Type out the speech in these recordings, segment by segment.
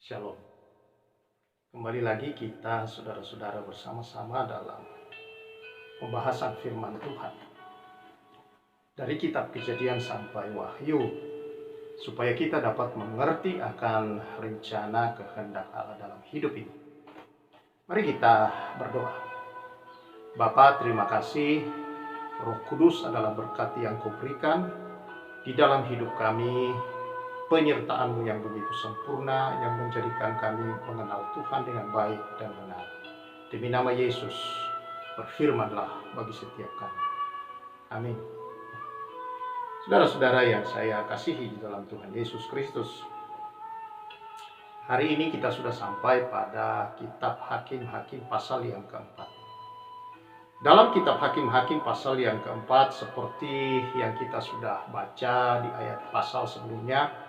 Shalom. Kembali lagi kita saudara-saudara bersama-sama dalam pembahasan firman Tuhan. Dari kitab Kejadian sampai Wahyu, supaya kita dapat mengerti akan rencana kehendak Allah dalam hidup ini. Mari kita berdoa. Bapa, terima kasih. Roh Kudus adalah berkat yang Kau berikan di dalam hidup kami. Penyertaan-Mu yang begitu sempurna yang menjadikan kami mengenal Tuhan dengan baik dan benar. Demi nama Yesus, berfirmanlah bagi setiap kami. Amin. Saudara-saudara yang saya kasihi di dalam Tuhan Yesus Kristus, hari ini kita sudah sampai pada kitab Hakim-Hakim pasal yang keempat. Dalam kitab Hakim-Hakim pasal yang keempat, seperti yang kita sudah baca di ayat pasal sebelumnya,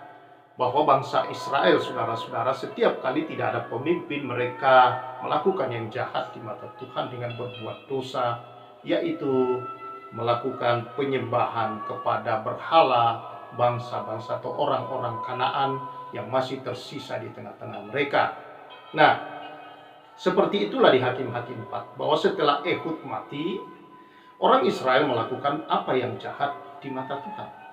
bahwa bangsa Israel, saudara-saudara, setiap kali tidak ada pemimpin, mereka melakukan yang jahat di mata Tuhan dengan berbuat dosa, yaitu melakukan penyembahan kepada berhala bangsa-bangsa atau orang-orang Kanaan yang masih tersisa di tengah-tengah mereka. Nah, seperti itulah di Hakim-Hakim 4, bahwa setelah Ehud mati, orang Israel melakukan apa yang jahat di mata Tuhan.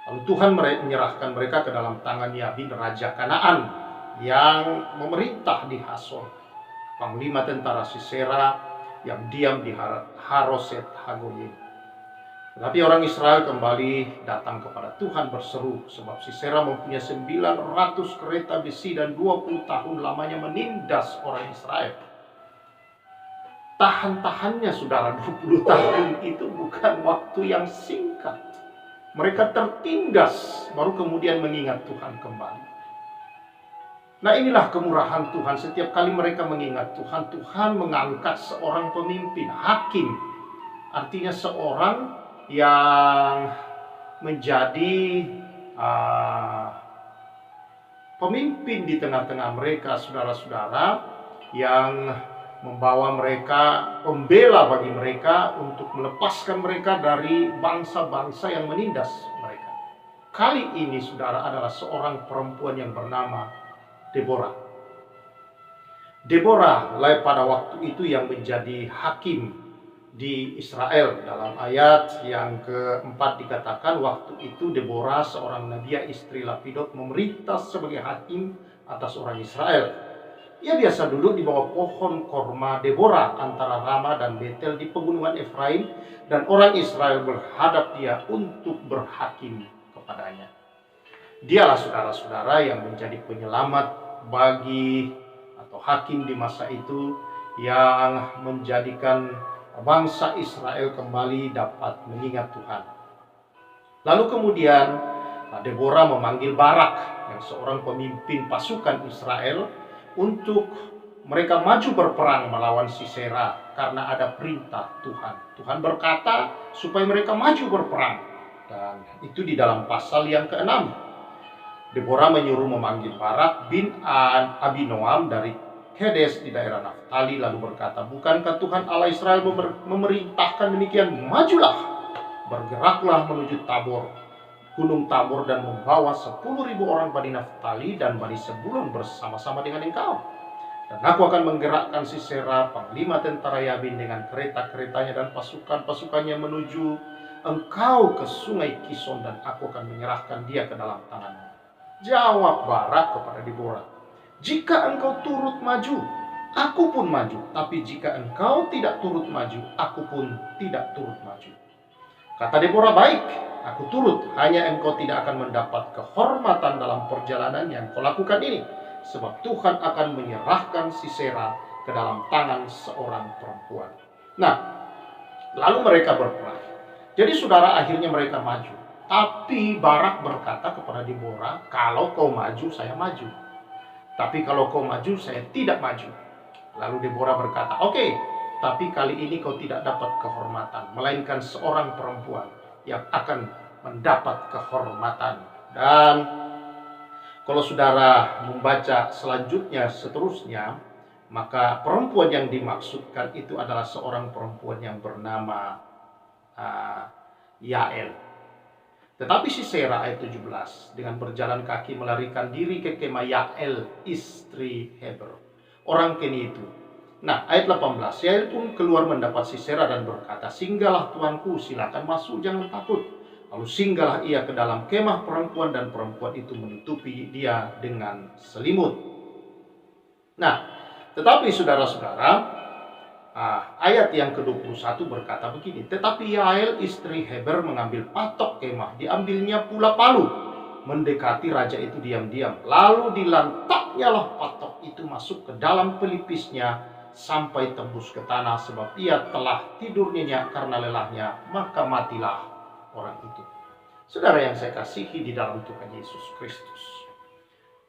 Lalu Tuhan menyerahkan mereka ke dalam tangan Yabin, Raja Kanaan, yang memerintah di Hasor, panglima tentara Sisera yang diam di Haroset Hagoyim. Tetapi orang Israel kembali datang kepada Tuhan berseru, sebab Sisera mempunyai 900 kereta besi dan 20 tahun lamanya menindas orang Israel. Tahan-tahannya saudara, 20 tahun itu bukan waktu yang singkat. Mereka tertindas, baru kemudian mengingat Tuhan kembali. Nah, inilah kemurahan Tuhan. Setiap kali mereka mengingat Tuhan, Tuhan mengangkat seorang pemimpin, hakim. Artinya seorang yang menjadi pemimpin di tengah-tengah mereka, saudara-saudara, yang membawa mereka, pembela bagi mereka untuk melepaskan mereka dari bangsa-bangsa yang menindas mereka. Kali ini, saudara, adalah seorang perempuan yang bernama Deborah. Deborah pada waktu itu yang menjadi hakim di Israel. Dalam ayat yang keempat dikatakan, waktu itu Deborah, seorang nabiah istri Lapidot, memerintah sebagai hakim atas orang Israel. Ia biasa duduk di bawah pohon korma Deborah antara Rama dan Betel di pegunungan Efraim, dan orang Israel berhadap dia untuk berhakim kepadanya. Dialah saudara-saudara yang menjadi penyelamat bagi atau hakim di masa itu, yang menjadikan bangsa Israel kembali dapat mengingat Tuhan. Lalu kemudian Deborah memanggil Barak, yang seorang pemimpin pasukan Israel, untuk mereka maju berperang melawan Sisera karena ada perintah Tuhan. Tuhan berkata supaya mereka maju berperang, dan itu di dalam pasal yang ke-6. Deborah menyuruh memanggil Barak bin Abinoam dari Kedes di daerah Naftali, lalu berkata, bukankah Tuhan Allah Israel memerintahkan demikian? Majulah, bergeraklah menuju Tabor, Gunung Tabor, dan membawa 10.000 orang Bani Naftali dan Bani Sebulun bersama-sama dengan engkau. Dan aku akan menggerakkan Sisera, panglima tentara Yabin, dengan kereta-keretanya dan pasukan-pasukannya menuju engkau ke sungai Kison, dan aku akan menyerahkan dia ke dalam tanganmu. Jawab Barak kepada Deborah, jika engkau turut maju, aku pun maju. Tapi jika engkau tidak turut maju, aku pun tidak turut maju. Kata Deborah, baik, aku turut, hanya engkau tidak akan mendapat kehormatan dalam perjalanan yang kau lakukan ini, sebab Tuhan akan menyerahkan Sisera ke dalam tangan seorang perempuan. Nah, lalu mereka berperang. Jadi saudara, akhirnya mereka maju. Tapi Barak berkata kepada Deborah, kalau kau maju, saya maju. Tapi kalau kau maju, saya tidak maju. Lalu Deborah berkata, oke, tapi kali ini kau tidak dapat kehormatan, melainkan seorang perempuan yang akan mendapat kehormatan. Dan kalau saudara membaca seterusnya, maka perempuan yang dimaksudkan itu adalah seorang perempuan yang bernama Yael. Tetapi Sisera ayat 17 dengan berjalan kaki melarikan diri ke kemah Yael istri Heber, orang Keni itu. Nah, ayat 18, Yael pun keluar mendapat Sisera dan berkata, "Singgahlah tuanku, silakan masuk, jangan takut." Lalu singgahlah ia ke dalam kemah perempuan dan perempuan itu menutupi dia dengan selimut. Nah, tetapi saudara-saudara, ayat yang ke-21 berkata begini, "Tetapi Yael istri Heber mengambil patok kemah, diambilnya pula palu, mendekati raja itu diam-diam. Lalu dilantaknya lah patok itu masuk ke dalam pelipisnya sampai tembus ke tanah, sebab ia telah tidur nyenyak karena lelahnya, maka matilah orang itu." Saudara yang saya kasihi di dalam Tuhan Yesus Kristus,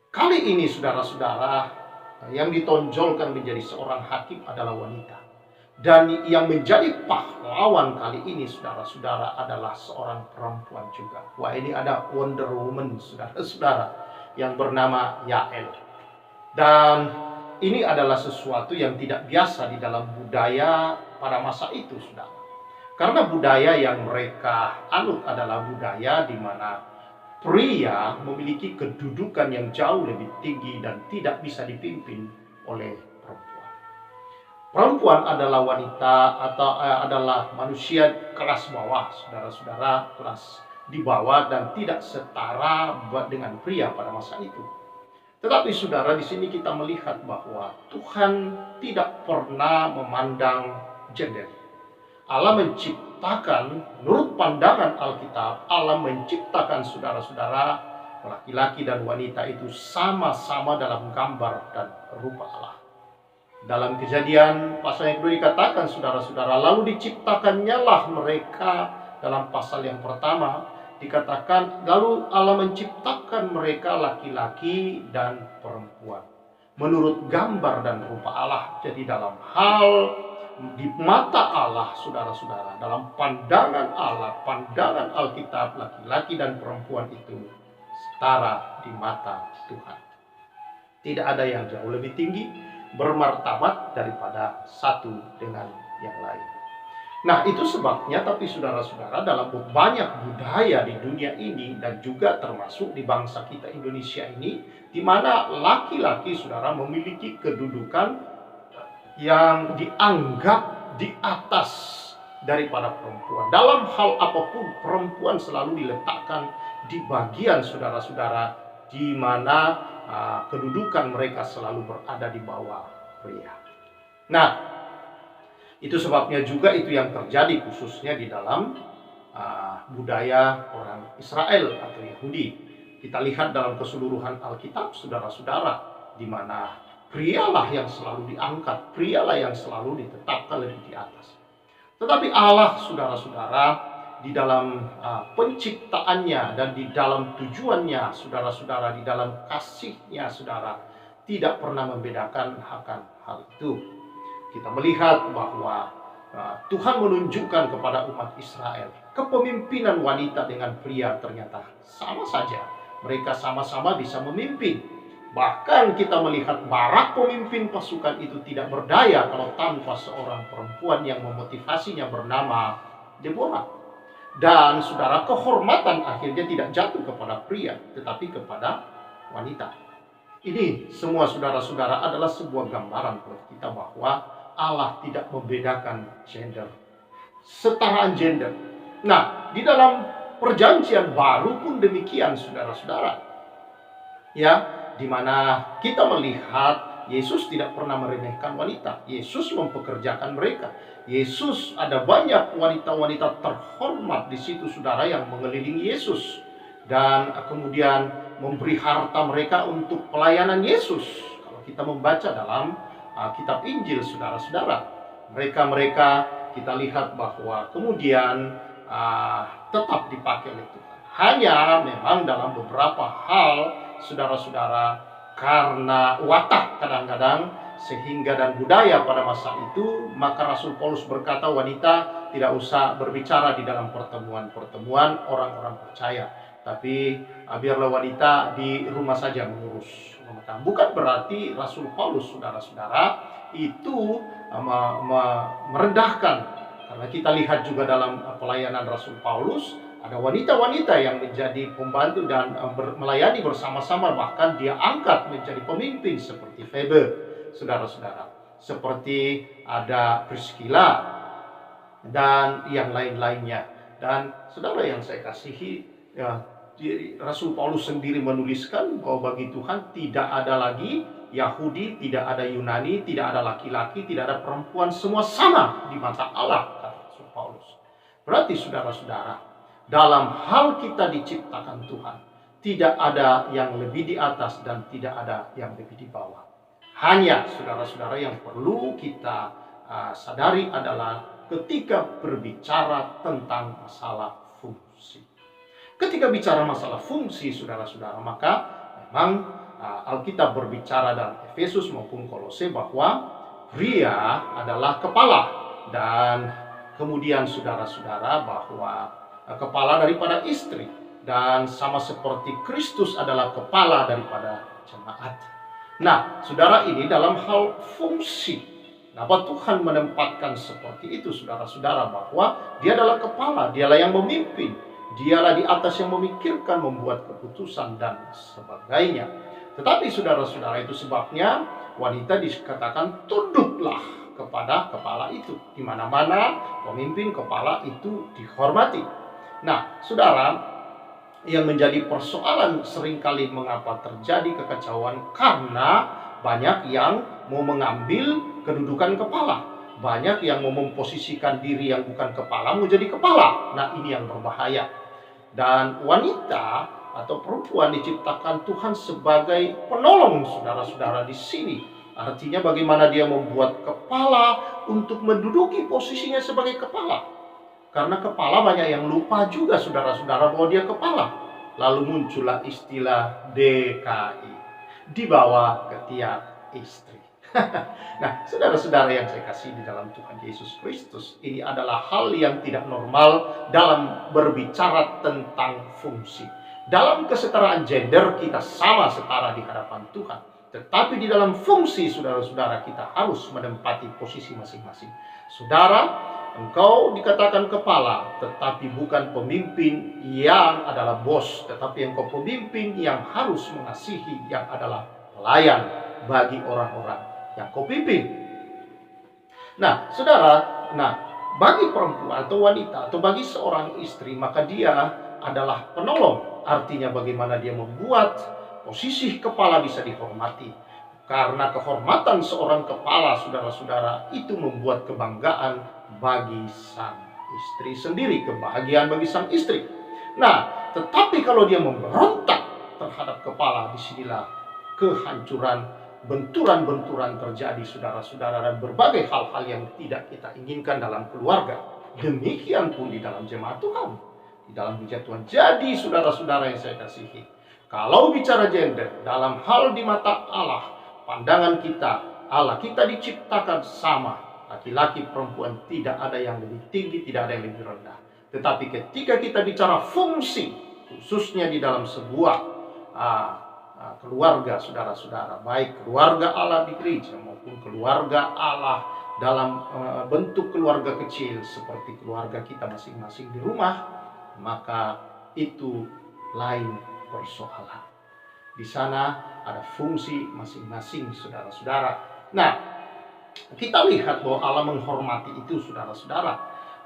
kali ini saudara-saudara, yang ditonjolkan menjadi seorang hakim adalah wanita. Dan yang menjadi pahlawan kali ini saudara-saudara adalah seorang perempuan juga. Wah, ini ada Wonder Woman saudara-saudara yang bernama Yael. Dan ini adalah sesuatu yang tidak biasa di dalam budaya pada masa itu saudara. Karena budaya yang mereka anut adalah budaya di mana pria memiliki kedudukan yang jauh lebih tinggi dan tidak bisa dipimpin oleh perempuan. Perempuan adalah wanita atau adalah manusia kelas bawah, saudara-saudara, kelas di bawah dan tidak setara dengan pria pada masa itu. Tetapi saudara, di sini kita melihat bahwa Tuhan tidak pernah memandang gender. Allah menciptakan, menurut pandangan Alkitab, Allah menciptakan saudara-saudara, laki-laki dan wanita itu sama-sama dalam gambar dan rupa Allah. Dalam Kejadian pasal yang kedua dikatakan saudara-saudara, lalu diciptakannya lah mereka. Dalam pasal yang pertama dikatakan, lalu Allah menciptakan mereka laki-laki dan perempuan menurut gambar dan rupa Allah. Jadi dalam hal di mata Allah, saudara-saudara, dalam pandangan Allah, pandangan Alkitab, laki-laki dan perempuan itu setara di mata Tuhan. Tidak ada yang jauh lebih tinggi, bermartabat daripada satu dengan yang lain. Nah, itu sebabnya, tapi saudara-saudara, dalam banyak budaya di dunia ini dan juga termasuk di bangsa kita Indonesia ini, di mana laki-laki saudara memiliki kedudukan yang dianggap di atas daripada perempuan. Dalam hal apapun, perempuan selalu diletakkan di bagian saudara-saudara di mana kedudukan mereka selalu berada di bawah pria. Nah, itu sebabnya juga itu yang terjadi khususnya di dalam budaya orang Israel atau Yahudi. Kita lihat dalam keseluruhan Alkitab, saudara-saudara, di mana prialah yang selalu diangkat, prialah yang selalu ditetapkan lebih di atas. Tetapi Allah, saudara-saudara, di dalam penciptaannya dan di dalam tujuannya, saudara-saudara, di dalam kasihnya, saudara, tidak pernah membedakan akan hal itu. Kita melihat bahwa Tuhan menunjukkan kepada umat Israel, kepemimpinan wanita dengan pria ternyata sama saja. Mereka sama-sama bisa memimpin. Bahkan kita melihat Barak, pemimpin pasukan itu, tidak berdaya kalau tanpa seorang perempuan yang memotivasinya bernama Deborah. Dan saudara, kehormatan akhirnya tidak jatuh kepada pria, tetapi kepada wanita. Ini semua saudara-saudara adalah sebuah gambaran buat kita bahwa Allah tidak membedakan gender, setaraan gender. Nah, di dalam perjanjian baru pun demikian saudara-saudara. Ya, di mana kita melihat Yesus tidak pernah meremehkan wanita. Yesus mempekerjakan mereka. Yesus, ada banyak wanita-wanita terhormat di situ saudara yang mengelilingi Yesus dan kemudian memberi harta mereka untuk pelayanan Yesus. Kalau kita membaca dalam kitab Injil saudara-saudara, mereka kita lihat bahwa kemudian tetap dipakai oleh Tuhan. Hanya memang dalam beberapa hal saudara-saudara, karena watak kadang-kadang sehingga dan budaya pada masa itu, maka Rasul Paulus berkata wanita tidak usah berbicara di dalam pertemuan-pertemuan orang-orang percaya, tapi biarlah wanita di rumah saja mengurus rumah tangga. Bukan berarti Rasul Paulus saudara-saudara itu merendahkan, karena kita lihat juga dalam pelayanan Rasul Paulus Ada wanita-wanita yang menjadi pembantu dan melayani bersama-sama, bahkan dia angkat menjadi pemimpin seperti Febe, saudara-saudara. Seperti ada Priscilla dan yang lain-lainnya. Dan saudara yang saya kasihi, ya, Rasul Paulus sendiri menuliskan bahwa bagi Tuhan tidak ada lagi Yahudi, tidak ada Yunani, tidak ada laki-laki, tidak ada perempuan, semua sama di mata Allah, kata Rasul Paulus. Berarti saudara-saudara, dalam hal kita diciptakan Tuhan, tidak ada yang lebih di atas dan tidak ada yang lebih di bawah. Hanya saudara-saudara yang perlu kita sadari adalah ketika berbicara tentang masalah fungsi. Ketika bicara masalah fungsi, saudara-saudara, maka memang Alkitab berbicara dalam Efesus maupun Kolose bahwa pria adalah kepala, dan kemudian saudara-saudara bahwa kepala daripada istri, dan sama seperti Kristus adalah kepala daripada jemaat. Nah, saudara, ini dalam hal fungsi. Kenapa Tuhan menempatkan seperti itu, saudara-saudara, bahwa dia adalah kepala, dialah yang memimpin, dialah di atas yang memikirkan, membuat keputusan dan sebagainya. Tetapi saudara-saudara, itu sebabnya wanita dikatakan tunduklah kepada kepala itu. Di mana-mana pemimpin kepala itu dihormati. Nah, saudara, yang menjadi persoalan seringkali mengapa terjadi kekacauan karena banyak yang mau mengambil kedudukan kepala. Banyak yang mau memposisikan diri yang bukan kepala mau jadi kepala. Nah, ini yang berbahaya. Dan wanita atau perempuan diciptakan Tuhan sebagai penolong, saudara-saudara, di sini. Artinya bagaimana dia membuat kepala untuk menduduki posisinya sebagai kepala. Karena kepala banyak yang lupa juga, saudara-saudara, bahwa dia kepala. Lalu muncullah istilah DKI, di bawah ketiak istri. Nah, saudara-saudara yang saya kasih di dalam Tuhan Yesus Kristus, ini adalah hal yang tidak normal dalam berbicara tentang fungsi. Dalam kesetaraan gender kita sama setara di hadapan Tuhan. Tetapi di dalam fungsi, saudara-saudara, kita harus menempati posisi masing-masing. Saudara, engkau dikatakan kepala, tetapi bukan pemimpin yang adalah bos, tetapi engkau pemimpin yang harus mengasihi, yang adalah pelayan bagi orang-orang yang kau pimpin. Nah, saudara, bagi perempuan atau wanita atau bagi seorang istri, maka dia adalah penolong. Artinya bagaimana dia membuat posisi kepala bisa dihormati. Karena kehormatan seorang kepala, saudara-saudara, itu membuat kebanggaan bagi sang istri sendiri, kebahagiaan bagi sang istri. Nah, tetapi kalau dia memberontak terhadap kepala, disinilah kehancuran, benturan-benturan terjadi, saudara-saudara, dan berbagai hal-hal yang tidak kita inginkan dalam keluarga. Demikian pun di dalam jemaat Tuhan, di dalam gereja Tuhan. Jadi, saudara-saudara yang saya kasihi, kalau bicara gender dalam hal di mata Allah, pandangan kita, Allah kita diciptakan sama, laki-laki perempuan, tidak ada yang lebih tinggi, tidak ada yang lebih rendah. Tetapi ketika kita bicara fungsi, khususnya di dalam sebuah keluarga, saudara-saudara, baik keluarga Allah di gereja maupun keluarga Allah dalam bentuk keluarga kecil seperti keluarga kita masing-masing di rumah, maka itu lain persoalan. Di sana ada fungsi masing-masing, saudara-saudara. Nah, kita lihat bahwa Allah menghormati itu, saudara-saudara.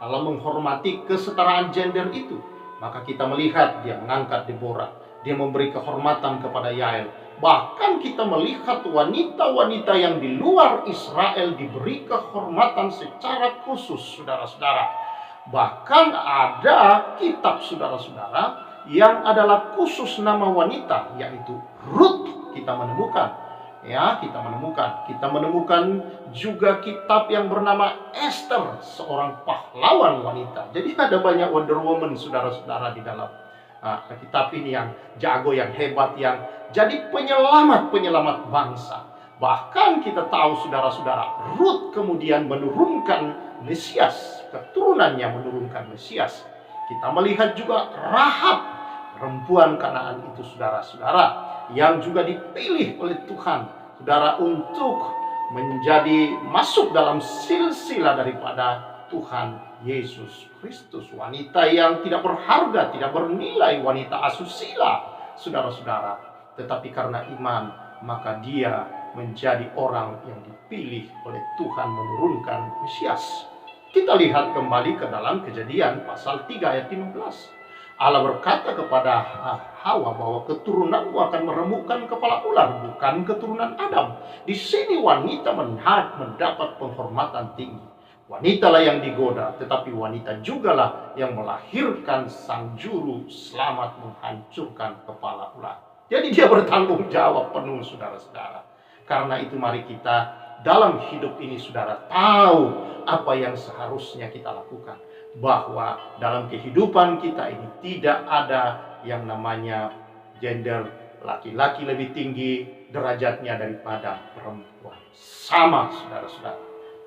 Allah menghormati kesetaraan gender itu. Maka kita melihat dia mengangkat Deborah, dia memberi kehormatan kepada Yael. Bahkan kita melihat wanita-wanita yang di luar Israel diberi kehormatan secara khusus, saudara-saudara. Bahkan ada kitab, saudara-saudara, yang adalah khusus nama wanita, yaitu Ruth. Kita menemukan juga kitab yang bernama Esther, seorang pahlawan wanita. Jadi ada banyak Wonder Woman, saudara-saudara, di dalam kitab ini yang jago, yang hebat, yang jadi penyelamat bangsa. Bahkan kita tahu, saudara-saudara, Ruth kemudian menurunkan Mesias, keturunannya menurunkan Mesias. Kita melihat juga Rahab, perempuan Kanaan itu, saudara-saudara, yang juga dipilih oleh Tuhan, saudara, untuk menjadi masuk dalam silsilah daripada Tuhan Yesus Kristus. Wanita yang tidak berharga, tidak bernilai, wanita asusila, saudara-saudara. Tetapi karena iman, maka dia menjadi orang yang dipilih oleh Tuhan menurunkan Mesias. Kita lihat kembali ke dalam Kejadian pasal 3 ayat 15. Allah berkata kepada Hawa bahwa keturunanmu akan meremukkan kepala ular, bukan keturunan Adam. Di sini wanita mendapat penghormatan tinggi. Wanitalah yang digoda, tetapi wanita jugalah yang melahirkan sang juru selamat menghancurkan kepala ular. Jadi dia bertanggung jawab penuh, saudara-saudara. Karena itu mari kita dalam hidup ini, saudara, tahu apa yang seharusnya kita lakukan. Bahwa dalam kehidupan kita ini tidak ada yang namanya gender, laki-laki lebih tinggi derajatnya daripada perempuan. Sama, saudara-saudara.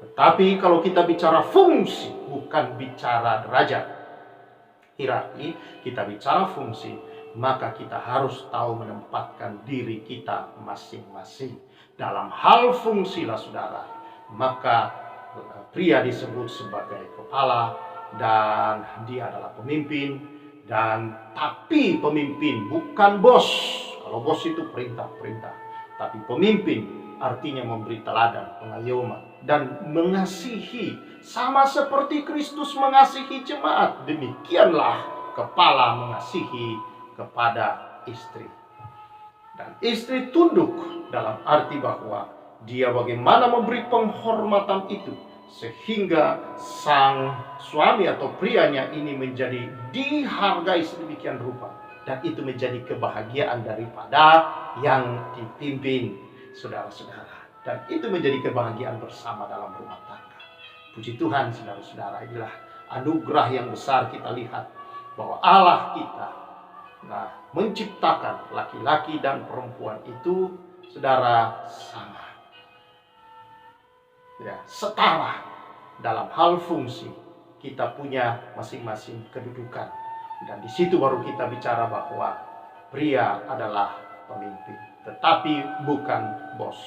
Tetapi kalau kita bicara fungsi, bukan bicara derajat, hierarki, kita bicara fungsi, maka kita harus tahu menempatkan diri kita masing-masing. Dalam hal fungsilah, saudara, maka pria disebut sebagai kepala, dan dia adalah pemimpin, dan tapi pemimpin bukan bos. Kalau bos itu perintah-perintah, tapi pemimpin artinya memberi teladan, pengayoman, dan mengasihi. Sama seperti Kristus mengasihi jemaat, demikianlah kepala mengasihi kepada istri. Dan istri tunduk dalam arti bahwa dia bagaimana memberi penghormatan itu, sehingga sang suami atau prianya ini menjadi dihargai sedemikian rupa. Dan itu menjadi kebahagiaan daripada yang dipimpin, saudara-saudara. Dan itu menjadi kebahagiaan bersama dalam rumah tangga. Puji Tuhan, saudara-saudara, inilah anugerah yang besar kita lihat. Bahwa Allah kita menciptakan laki-laki dan perempuan itu, saudara, sama. Ya, setara dalam hal fungsi. Kita punya masing-masing kedudukan, dan di situ baru kita bicara bahwa pria adalah pemimpin, tetapi bukan bos.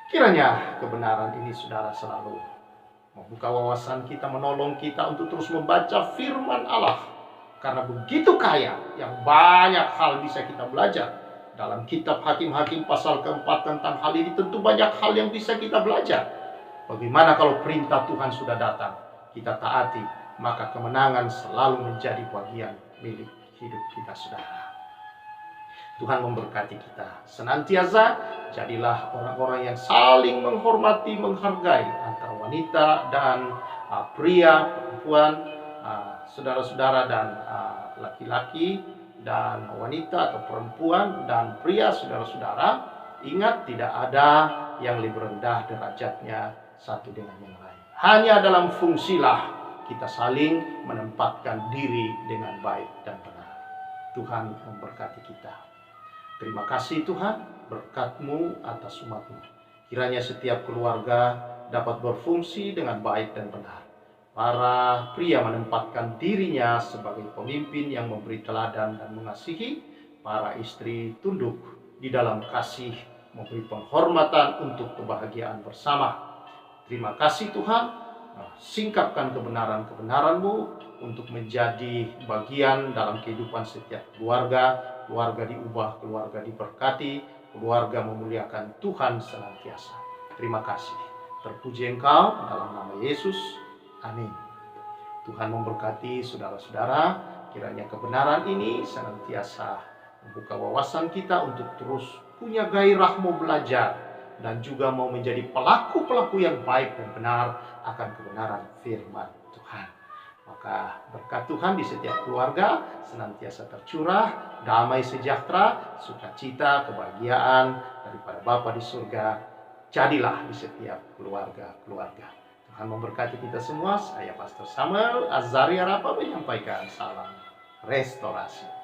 Kiranya kebenaran ini, saudara, selalu membuka wawasan kita, menolong kita untuk terus membaca firman Allah, karena begitu kaya yang banyak hal bisa kita belajar. Dalam kitab Hakim-Hakim pasal keempat tentang hal ini tentu banyak hal yang bisa kita belajar. Bagaimana kalau perintah Tuhan sudah datang, kita taati, maka kemenangan selalu menjadi bagian milik hidup kita, saudara. Tuhan memberkati kita. Senantiasa jadilah orang-orang yang saling menghormati, menghargai antara wanita dan pria, perempuan, saudara-saudara dan laki-laki, dan wanita atau perempuan dan pria, saudara-saudara. Ingat, tidak ada yang lebih rendah derajatnya satu dengan yang lain. Hanya dalam fungsilah kita saling menempatkan diri dengan baik dan benar. Tuhan memberkati kita. Terima kasih Tuhan, berkat-Mu atas umat-Mu. Kiranya setiap keluarga dapat berfungsi dengan baik dan benar. Para pria menempatkan dirinya sebagai pemimpin yang memberi teladan dan mengasihi. Para istri tunduk di dalam kasih, memberi penghormatan untuk kebahagiaan bersama. Terima kasih Tuhan. Singkapkan kebenaran-kebenaran-Mu untuk menjadi bagian dalam kehidupan setiap keluarga. Keluarga diubah, keluarga diberkati, keluarga memuliakan Tuhan senantiasa. Terima kasih. Terpuji Engkau dalam nama Yesus. Amin. Tuhan memberkati saudara-saudara. Kiranya kebenaran ini senantiasa membuka wawasan kita untuk terus punya gairah mau belajar, dan juga mau menjadi pelaku-pelaku yang baik dan benar akan kebenaran firman Tuhan. Maka berkat Tuhan di setiap keluarga senantiasa tercurah, damai sejahtera, sukacita, kebahagiaan daripada Bapa di surga. Jadilah di setiap keluarga-keluarga. Tuhan memberkati kita semua. Saya Pastor Samuel Azaria Rapa menyampaikan salam restorasi.